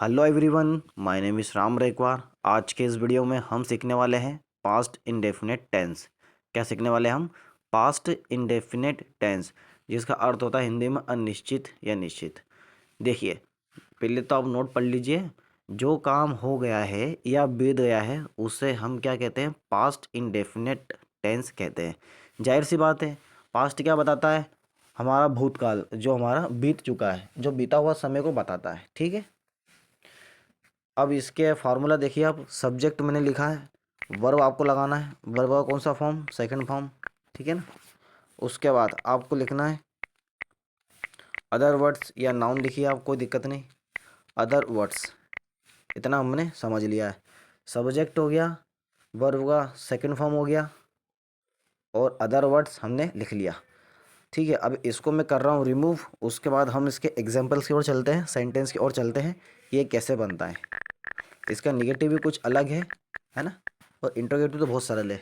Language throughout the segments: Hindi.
Hello everyone, my name is Ram Rekwar. आज के इस वीडियो में हम सीखने वाले हैं पास्ट इंडेफिनिट टेंस। क्या सीखने वाले हैं हम? पास्ट इंडेफिनिट टेंस, जिसका अर्थ होता है हिंदी में अनिश्चित या निश्चित। देखिए, पहले तो आप नोट पढ़ लीजिए। जो काम हो गया है या बीत गया है उसे हम क्या कहते हैं? पास्ट इंडेफिनिट टेंस कहते हैं। जाहिर सी बात है, पास्ट क्या बताता है? हमारा भूतकाल, जो हमारा बीत चुका है, जो बीता हुआ समय को बताता है। ठीक है। अब इसके फार्मूला देखिए। आप सब्जेक्ट मैंने लिखा है, वर्ब आपको लगाना है। वर्ब का कौन सा फॉर्म? Second form. ठीक है ना। उसके बाद आपको लिखना है अदर वर्ड्स या नाउन लिखिए आप, कोई दिक्कत नहीं। अदर वर्ड्स, इतना हमने समझ लिया है। सब्जेक्ट हो गया, वर्ब का सेकंड फॉर्म हो गया, और अदर वर्ड्स हमने लिख लिया। ठीक है। अब इसको मैं कर रहा हूँ रिमूव। उसके बाद हम इसके एग्जाम्पल्स की ओर चलते हैं, सेंटेंस की ओर चलते हैं, ये कैसे बनता है। इसका निगेटिव भी कुछ अलग है ना। और इंट्रोगेटिव तो बहुत सरल है।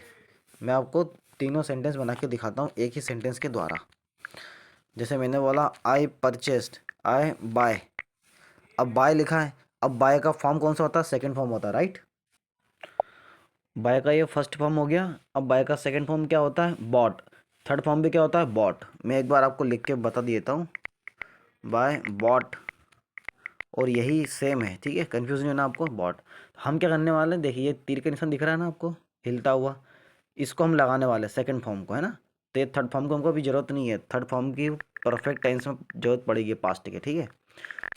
मैं आपको तीनों सेंटेंस बना के दिखाता हूँ एक ही सेंटेंस के द्वारा। जैसे मैंने बोला आई परचेस्ड, आई बाय। अब बाय लिखा है। अब बाय का फॉर्म कौन सा होता है? सेकंड फॉर्म होता है, राइट। बाय का ये फर्स्ट फॉर्म हो गया। अब बाय का सेकंड फॉर्म क्या होता है? बॉट। थर्ड फॉर्म भी क्या होता है? बॉट। मैं एक बार आपको लिख के बता देता हूँ। बाय, बॉट, और यही सेम है। ठीक है, कंफ्यूज नहीं होना आपको। बॉट। हम क्या करने वाले हैं? देखिए, ये तीर का निशान दिख रहा है ना आपको, हिलता हुआ। इसको हम लगाने वाले हैं सेकंड फॉर्म को, है ना। तो ये थर्ड फॉर्म को हमको अभी जरूरत नहीं है। थर्ड फॉर्म की परफेक्ट टेंस में जरूरत पड़ेगी पास्ट के। ठीक है।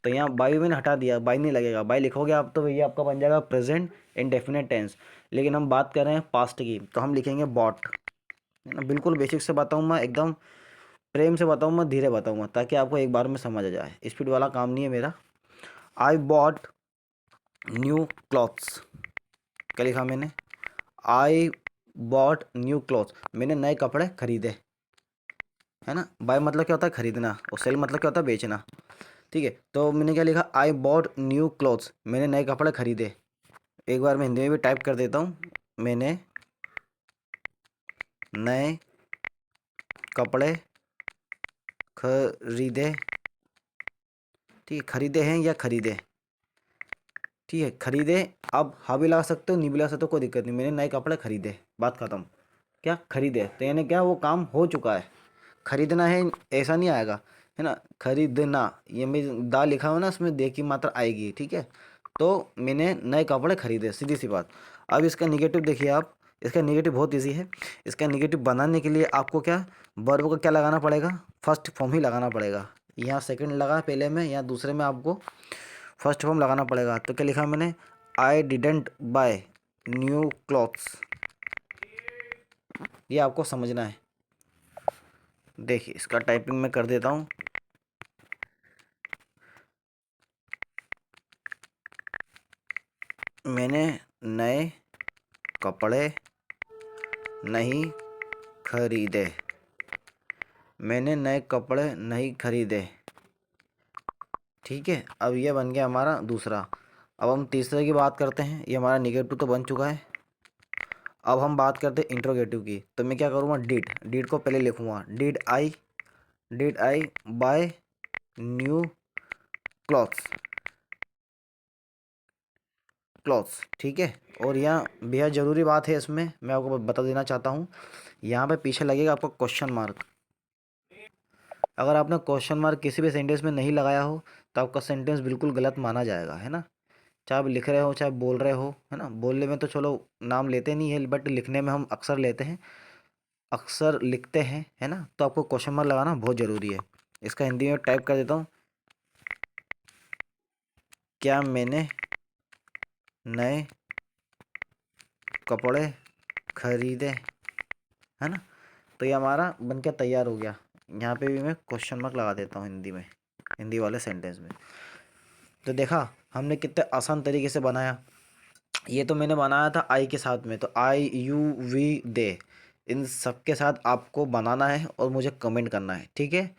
तो यहाँ बाई मैंने हटा दिया, बाई नहीं लगेगा। बाई लिखोगे आप तो भैया आपका बन जाएगा प्रेजेंट इंडेफिनिट टेंस। लेकिन हम बात कर रहे हैं पास्ट की, तो हम लिखेंगे बॉट, है ना। बिल्कुल बेसिक से बताऊँ मैं, एकदम प्रेम से बताऊँ मैं, धीरे बताऊँगा, ताकि आपको एक बार में समझ आ जाए। स्पीड वाला काम नहीं है मेरा। I bought new clothes. क्या लिखा मैंने? आई बॉट न्यू क्लॉथ्स, मैंने नए कपड़े खरीदे, है ना। बाय मतलब क्या होता है? खरीदना। और सेल मतलब क्या होता है? बेचना। ठीक है। तो मैंने क्या लिखा? आई बॉट न्यू क्लॉथ्स, मैंने नए कपड़े खरीदे। एक बार मैं हिंदी में भी टाइप कर देता हूँ। मैंने नए कपड़े खरीदे। ठीक है, खरीदे हैं या खरीदे। ठीक है, खरीदे। अब हाँ भी लगा सकते हो, नहीं भी लगा सकते हो, कोई दिक्कत नहीं। मैंने नए कपड़े खरीदे, बात खत्म। क्या? खरीदे, तो यानी क्या? वो काम हो चुका है। खरीदना है ऐसा नहीं आएगा, है ना। खरीदना, ये मैं दा लिखा हुआ ना, इसमें दे की मात्रा आएगी। ठीक है। तो मैंने नए कपड़े खरीदे, सीधी सी बात। अब इसका निगेटिव देखिए आप। इसका निगेटिव बहुत इजी है। इसका निगेटिव बनाने के लिए आपको क्या, वर्ब को क्या लगाना पड़ेगा? फर्स्ट फॉर्म ही लगाना पड़ेगा। यहाँ सेकंड लगा पहले में, यहाँ दूसरे में आपको फर्स्ट फॉर्म लगाना पड़ेगा। तो क्या लिखा मैंने? I didn't buy new clothes. ये आपको समझना है। देखिए, इसका टाइपिंग मैं कर देता हूँ। मैंने नए कपड़े नहीं खरीदे। मैंने नए कपड़े नहीं खरीदे। ठीक है। अब ये बन गया हमारा दूसरा। अब हम तीसरे की बात करते हैं। ये हमारा निगेटिव तो बन चुका है। अब हम बात करते हैं इंट्रोगेटिव की। तो मैं क्या करूँगा? डिड को पहले लिखूँगा। Did I buy new clothes. ठीक है। और यहाँ बेहद ज़रूरी बात है, इसमें मैं आपको बता देना चाहता हूँ। यहाँ पे पीछे लगेगा आपको क्वेश्चन मार्क। अगर आपने क्वेश्चन मार्क किसी भी सेंटेंस में नहीं लगाया हो तो आपका सेंटेंस बिल्कुल गलत माना जाएगा, है ना। चाहे आप लिख रहे हो, चाहे बोल रहे हो, है ना। बोलने में तो चलो नाम लेते नहीं है, बट लिखने में हम अक्सर लेते हैं, अक्सर लिखते हैं, है ना। तो आपको क्वेश्चन मार्क लगाना बहुत ज़रूरी है। इसका हिंदी में टाइप कर देता हूँ। क्या मैंने नए कपड़े खरीदे, है ना। तो ये हमारा बन के तैयार हो गया। यहाँ पे भी मैं क्वेश्चन मार्क लगा देता हूँ हिंदी में, हिंदी वाले सेंटेंस में। तो देखा हमने कितने आसान तरीके से बनाया। ये तो मैंने बनाया था आई के साथ में, तो आई यू वी दे, इन सब के साथ आपको बनाना है और मुझे कमेंट करना है। ठीक है।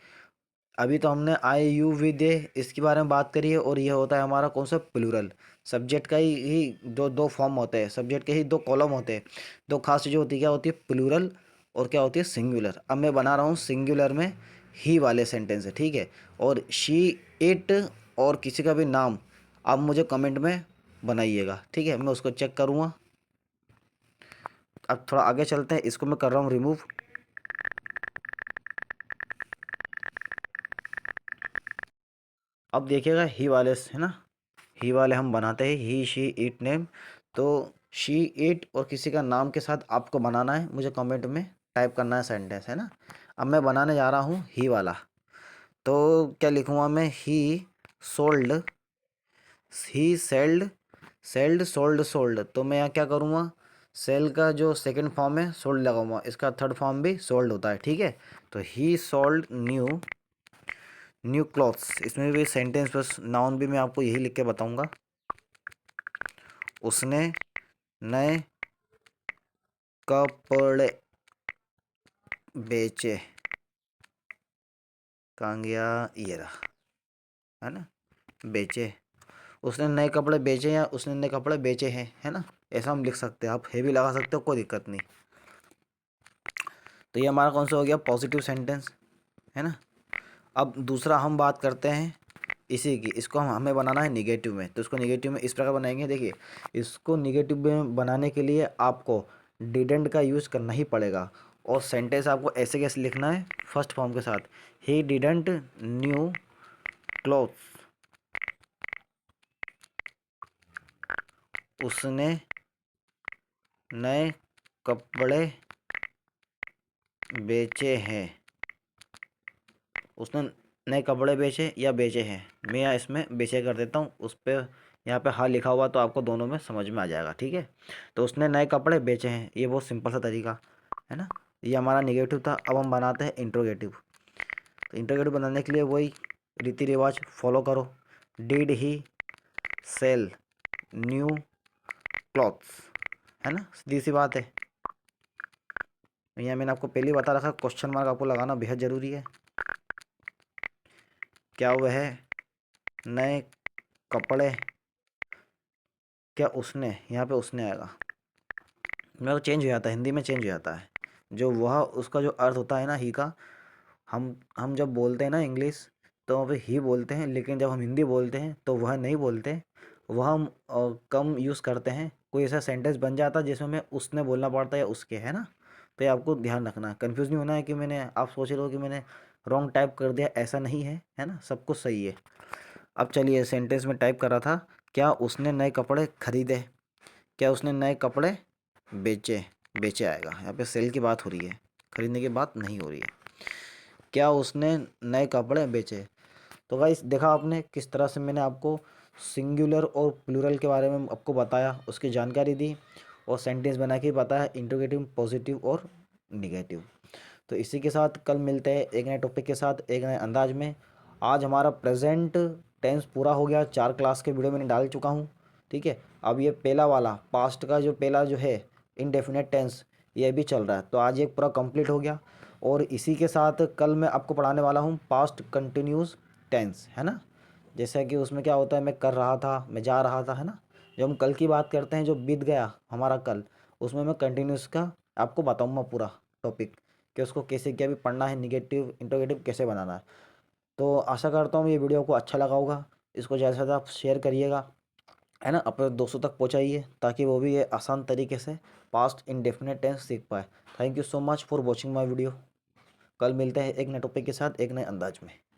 अभी तो हमने आई यू वी दे इसके बारे में बात करी है, और ये होता है हमारा कौन सा? प्लूरल। सब्जेक्ट का ही दो दो फॉर्म होते हैं, सब्जेक्ट के ही दो कॉलम होते हैं। दो खास चीज़ें होती है, क्या होती है? प्लूरल और क्या होती है? सिंगुलर। अब मैं बना रहा हूँ सिंगुलर में ही वाले सेंटेंस है। ठीक है। और शी, इट और किसी का भी नाम आप मुझे कमेंट में बनाइएगा, ठीक है, मैं उसको चेक करूँगा। अब थोड़ा आगे चलते हैं, इसको मैं कर रहा हूँ रिमूव। अब देखिएगा ही वाले है ना, ही वाले हम बनाते हैं, ही शी इट नेम। तो शी इट और किसी का नाम के साथ आपको बनाना है, मुझे कमेंट में टाइप करना है सेंटेंस, है ना। अब मैं बनाने जा रहा हूँ ही वाला। तो क्या लिखूँगा मैं, ही सोल्ड, ही सेल्ड, सेल्ड सोल्ड सोल्ड। तो मैं यहाँ क्या करूँगा, सेल का जो सेकंड फॉर्म है सोल्ड लगाऊंगा, इसका थर्ड फॉर्म भी सोल्ड होता है, ठीक है। तो ही सोल्ड न्यू, न्यू क्लॉथ्स। इसमें भी सेंटेंस बस नाउन भी मैं आपको यही लिख के बताऊंगा। उसने नए कपड़े बेचे, कहाँ गया, ये रहा, है ना, बेचे। उसने नए कपड़े बेचे या उसने नए कपड़े बेचे हैं, है ना, ऐसा हम लिख सकते हैं। आप है भी लगा सकते हो, कोई दिक्कत नहीं। तो ये हमारा कौन सा हो गया, पॉजिटिव सेंटेंस, है ना। अब दूसरा हम बात करते हैं इसी की, इसको हमें बनाना है निगेटिव में। तो इसको निगेटिव में इस प्रकार बनाएंगे, देखिए इसको निगेटिव में बनाने के लिए आपको डिडेंट का यूज़ करना ही पड़ेगा। और सेंटेंस आपको ऐसे कैसे लिखना है, फर्स्ट फॉर्म के साथ, ही डिडेंट न्यू क्लॉथ्स, उसने नए कपड़े बेचे हैं, उसने नए कपड़े बेचे या बेचे हैं। मैं यहाँ इसमें बेचे कर देता हूँ, उस पर यहाँ पे हाँ लिखा हुआ, तो आपको दोनों में समझ में आ जाएगा, ठीक है। तो उसने नए कपड़े बेचे हैं, ये बहुत सिंपल सा तरीका है ना। ये हमारा निगेटिव था। अब हम बनाते हैं इंट्रोगेटिव। तो इंट्रोगेटिव बनाने के लिए वही रीति रिवाज फॉलो करो। Did he sell new clothes, है ना, सीधी सी बात है। यहाँ मैंने आपको पहले ही बता रखा, क्वेश्चन मार्क आपको लगाना बेहद ज़रूरी है। क्या वह नए कपड़े, क्या उसने, यहाँ पे उसने आएगा, मेरा चेंज हो जाता है, हिंदी में चेंज हो जाता है। जो वह उसका जो अर्थ होता है ना ही का, हम जब बोलते हैं ना इंग्लिश, तो वहाँ पे ही बोलते हैं, लेकिन जब हम हिंदी बोलते हैं तो वह नहीं बोलते। वह हम कम यूज़ करते हैं। कोई ऐसा सेंटेंस बन जाता है जिसमें हमें उसने बोलना पड़ता है या उसके, है ना। तो ये आपको ध्यान रखना है, कन्फ्यूज़ नहीं होना है कि मैंने, आप सोच रहे हो कि मैंने रॉन्ग टाइप कर दिया, ऐसा नहीं है ना, सब कुछ सही है। अब चलिए, सेंटेंस में टाइप कर रहा था, क्या उसने नए कपड़े खरीदे, क्या उसने नए कपड़े बेचे, बेचे आएगा, यहाँ पे सेल की बात हो रही है, खरीदने की बात नहीं हो रही है। क्या उसने नए कपड़े बेचे। तो गाइस देखा आपने किस तरह से मैंने आपको सिंगुलर और प्लूरल के बारे में आपको बताया, उसकी जानकारी दी, और सेंटेंस बना के बताया, इंट्रोगेटिव, पॉजिटिव और निगेटिव। तो इसी के साथ कल मिलते हैं एक नए टॉपिक के साथ, एक नए अंदाज में। आज हमारा प्रेजेंट टेंस पूरा हो गया, 4 क्लास के वीडियो मैंने डाल चुका हूँ, ठीक है। अब ये पहला वाला पास्ट का जो पहला जो है इनडेफिनेट टेंस, ये भी चल रहा है। तो आज एक पूरा कंप्लीट हो गया। और इसी के साथ कल मैं आपको पढ़ाने वाला हूँ पास्ट कंटिन्यूस टेंस, है ना। जैसा कि उसमें क्या होता है, मैं कर रहा था, मैं जा रहा था, है ना। जब हम कल की बात करते हैं, जो बीत गया हमारा कल, उसमें मैं कंटिन्यूस का आपको बताऊँगा पूरा टॉपिक, कि उसको कैसे क्या भी पढ़ना है, निगेटिव इंटरोगेटिव कैसे बनाना है। तो आशा करता हूँ ये वीडियो को अच्छा लगा होगा। इसको ज़्यादा से ज़्यादा आप शेयर करिएगा, है ना, अपने दोस्तों तक पहुँचाइए, ताकि वो भी ये आसान तरीके से पास्ट इंडेफिनिट टेंस सीख पाए। Thank you so much for watching my video. कल मिलते हैं एक नए टॉपिक के साथ, एक नए अंदाज में।